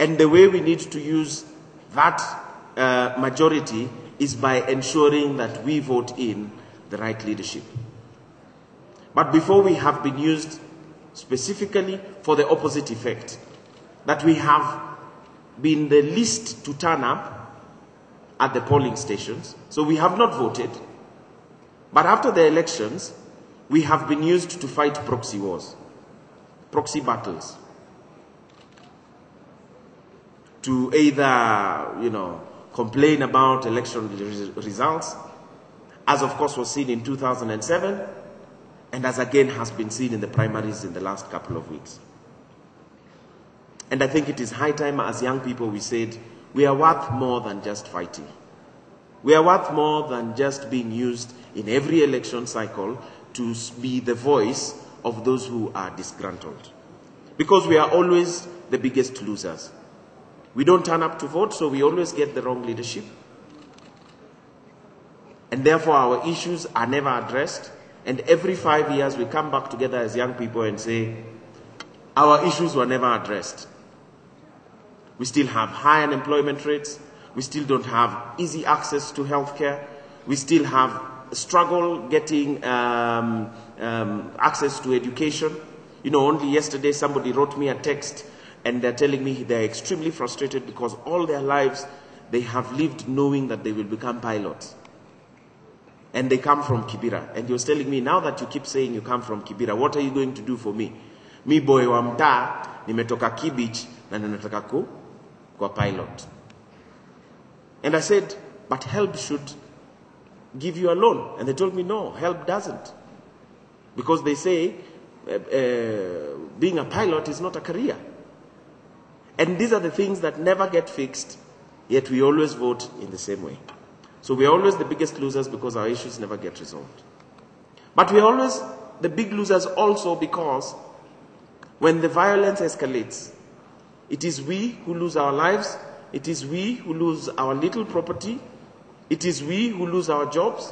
And the way we need to use that majority is by ensuring that we vote in the right leadership. But before, we have been used specifically for the opposite effect, that we have been the least to turn up at the polling stations. So we have not voted. But after the elections, we have been used to fight proxy wars, proxy battles, to either, complain about election results, as of course was seen in 2007, and as again has been seen in the primaries in the last couple of weeks. And I think it is high time, as young people, we said, we are worth more than just fighting. We are worth more than just being used in every election cycle to be the voice of those who are disgruntled. Because we are always the biggest losers. We don't turn up to vote, so we always get the wrong leadership. And therefore our issues are never addressed. And every 5 years we come back together as young people and say, our issues were never addressed. We still have high unemployment rates. We still don't have easy access to healthcare. We still have a struggle getting access to education. Only yesterday somebody wrote me a text and they're telling me they're extremely frustrated because all their lives they have lived knowing that they will become pilots. And they come from Kibera. And he was telling me, now that you keep saying you come from Kibera, what are you going to do for me? Mi boy wa mtaa, nimetoka Kibich, na ninataka kuwa pilot. And I said, but HELB should give you a loan. And they told me, no, HELB doesn't. Because they say, being a pilot is not a career. And these are the things that never get fixed, yet we always vote in the same way. So we are always the biggest losers because our issues never get resolved. But we are always the big losers also because when the violence escalates, it is we who lose our lives, it is we who lose our little property, it is we who lose our jobs.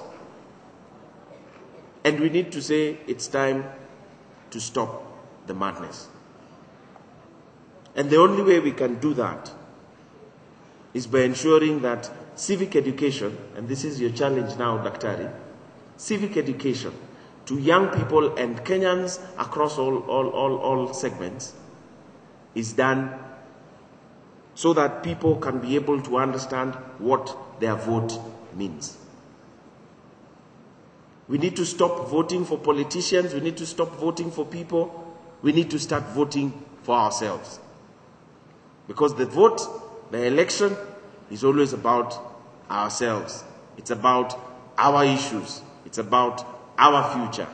And we need to say it's time to stop the madness. And the only way we can do that is by ensuring that civic education, and this is your challenge now, Daktari, civic education to young people and Kenyans across all segments is done so that people can be able to understand what their vote means. We need to stop voting for politicians. We need to stop voting for people. We need to start voting for ourselves. Because the vote, the election, is always about ourselves. It's about our issues. It's about our future.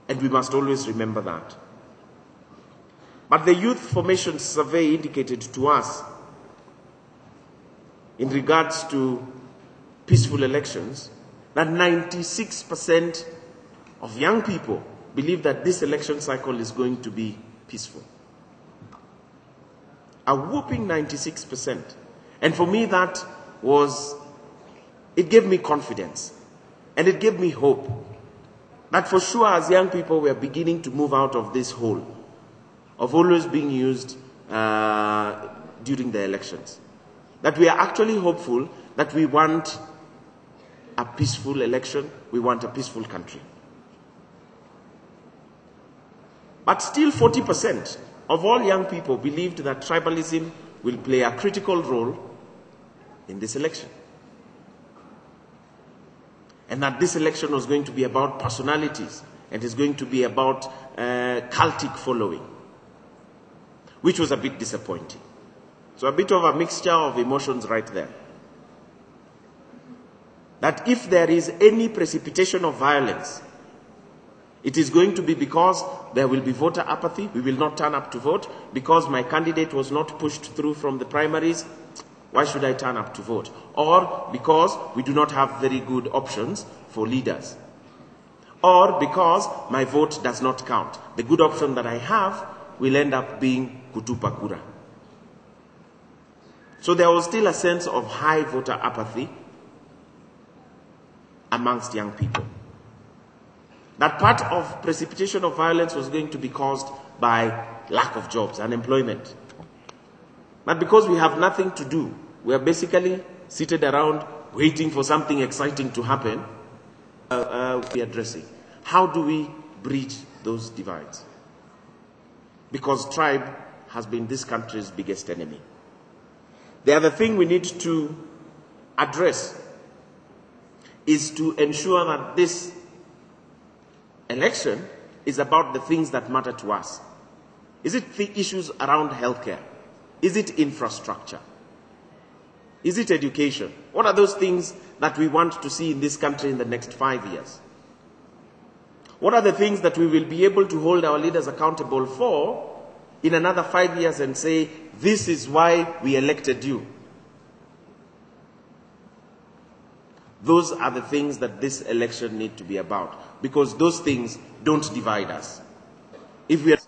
And we must always remember that. But the Youth Formation Survey indicated to us, in regards to peaceful elections, that 96% of young people believe that this election cycle is going to be peaceful. A whopping 96%. And for me, it gave me confidence. And it gave me hope. That for sure, as young people, we are beginning to move out of this hole of always being used during the elections. That we are actually hopeful that we want a peaceful election, we want a peaceful country. But still 40% of all young people believed that tribalism will play a critical role in this election. And that this election was going to be about personalities and is going to be about cultic following, which was a bit disappointing. So a bit of a mixture of emotions right there. That if there is any precipitation of violence, it is going to be because there will be voter apathy. We will not turn up to vote because my candidate was not pushed through from the primaries. Why should I turn up to vote? Or because we do not have very good options for leaders. Or because my vote does not count. The good option that I have will end up being kutupa kura. So there was still a sense of high voter apathy amongst young people. That part of precipitation of violence was going to be caused by lack of jobs, unemployment. But because we have nothing to do, we are basically seated around waiting for something exciting to happen. We are addressing. How do we bridge those divides? Because tribe has been this country's biggest enemy. The other thing we need to address is to ensure that this election is about the things that matter to us. Is it the issues around healthcare? Is it infrastructure? Is it education? What are those things that we want to see in this country in the next 5 years? What are the things that we will be able to hold our leaders accountable for in another 5 years and say, this is why we elected you? Those are the things that this election needs to be about, because those things don't divide us. If we are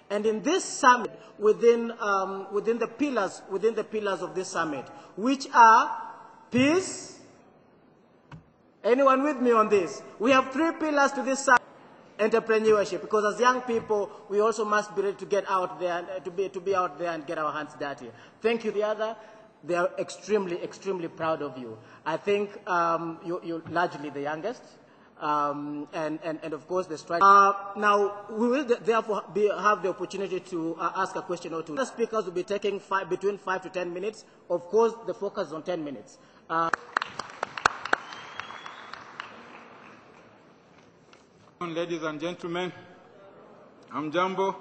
And in this summit, within the pillars of this summit, which are peace. Anyone with me on this? We have 3 pillars to this summit. Entrepreneurship, because as young people, we also must be ready to get out there, to be out there and get our hands dirty. Thank you. The other, they are extremely, extremely proud of you. I think you're largely the youngest. And of course the strike. Now we will therefore have the opportunity to ask a question or two. The speakers will be taking between 5 to 10 minutes. Of course, the focus is on 10 minutes. Ladies and gentlemen, I'm Jambo.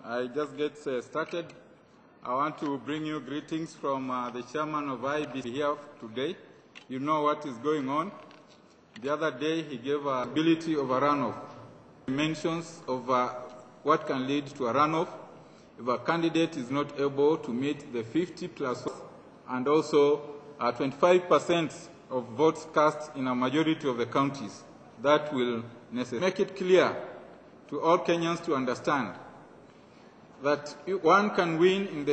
I just get started. I want to bring you greetings from the chairman of IBC here today. You know what is going on. The other day, he gave a ability of a runoff. He mentions of what can lead to a runoff if a candidate is not able to meet the 50+ and also 25% of votes cast in a majority of the counties. That will necessarily make it clear to all Kenyans to understand that one can win in